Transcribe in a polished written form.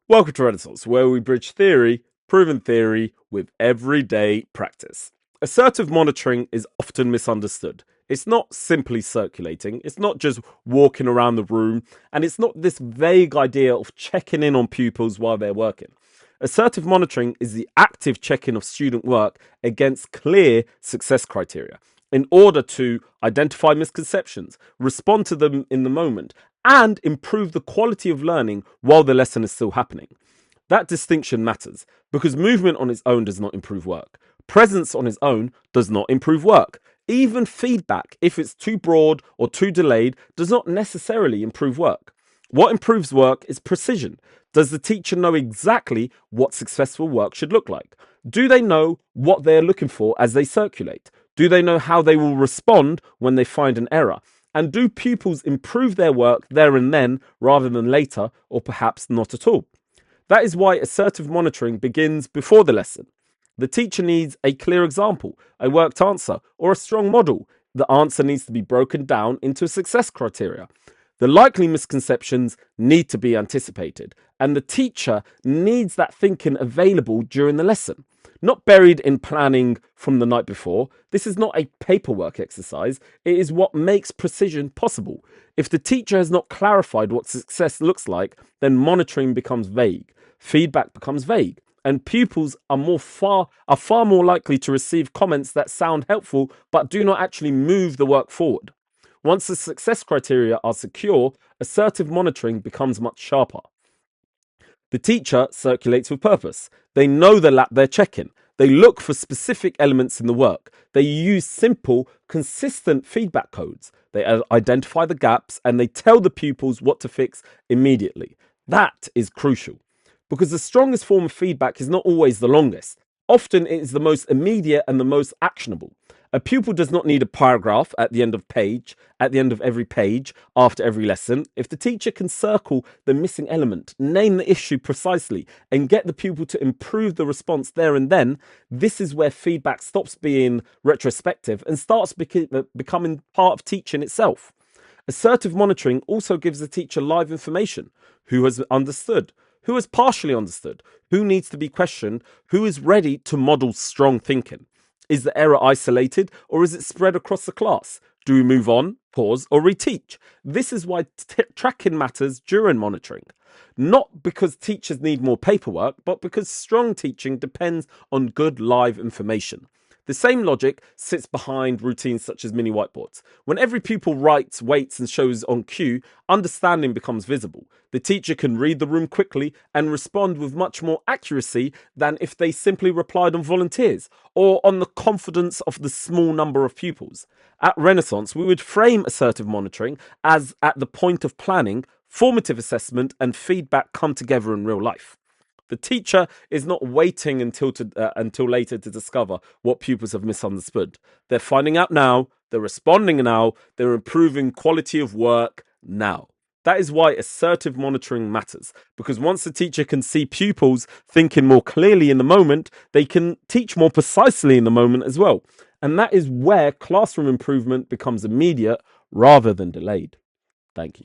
Welcome to Renaissance, where we bridge theory, proven theory, with everyday practice. Assertive monitoring is often misunderstood. It's not simply circulating, it's not just walking around the room, and it's not this vague idea of checking in on pupils while they're working. Assertive monitoring is the active checking of student work against clear success criteria in order to identify misconceptions, respond to them in the moment, and improve the quality of learning while the lesson is still happening. That distinction matters because movement on its own does not improve work. Presence on its own does not improve work. Even feedback, if it's too broad or too delayed, does not necessarily improve work. What improves work is precision. Does the teacher know exactly what successful work should look like? Do they know what they're looking for as they circulate? Do they know how they will respond when they find an error? And do pupils improve their work there and then rather than later, or perhaps not at all? That is why assertive monitoring begins before the lesson. The teacher needs a clear example, a worked answer, or a strong model. The answer needs to be broken down into success criteria. The likely misconceptions need to be anticipated, and the teacher needs that thinking available during the lesson, not buried in planning from the night before. This is not a paperwork exercise, it is what makes precision possible. If the teacher has not clarified what success looks like, then monitoring becomes vague, feedback becomes vague, and pupils are far more likely to receive comments that sound helpful but do not actually move the work forward. Once the success criteria are secure, assertive monitoring becomes much sharper. The teacher circulates with purpose. They know the lap they're checking. They look for specific elements in the work. They use simple, consistent feedback codes. They identify the gaps and they tell the pupils what to fix immediately. That is crucial because the strongest form of feedback is not always the longest. Often it is the most immediate and the most actionable. A pupil does not need a paragraph at the end of every page after every lesson. If the teacher can circle the missing element, name the issue precisely, and get the pupil to improve the response there and then, this is where feedback stops being retrospective and starts becoming part of teaching itself. Assertive monitoring also gives the teacher live information. Who has understood? Who has partially understood? Who needs to be questioned? Who is ready to model strong thinking? Is the error isolated or is it spread across the class? Do we move on, pause, or reteach? This is why tracking matters during monitoring. Not because teachers need more paperwork, but because strong teaching depends on good live information. The same logic sits behind routines such as mini whiteboards. When every pupil writes, waits, and shows on cue, understanding becomes visible. The teacher can read the room quickly and respond with much more accuracy than if they simply replied on volunteers or on the confidence of the small number of pupils. At Renaissance, we would frame assertive monitoring as at the point of planning, formative assessment, and feedback come together in real life. The teacher is not waiting until later to discover what pupils have misunderstood. They're finding out now, they're responding now, they're improving quality of work now. That is why assertive monitoring matters, because once the teacher can see pupils thinking more clearly in the moment, they can teach more precisely in the moment as well. And that is where classroom improvement becomes immediate rather than delayed. Thank you.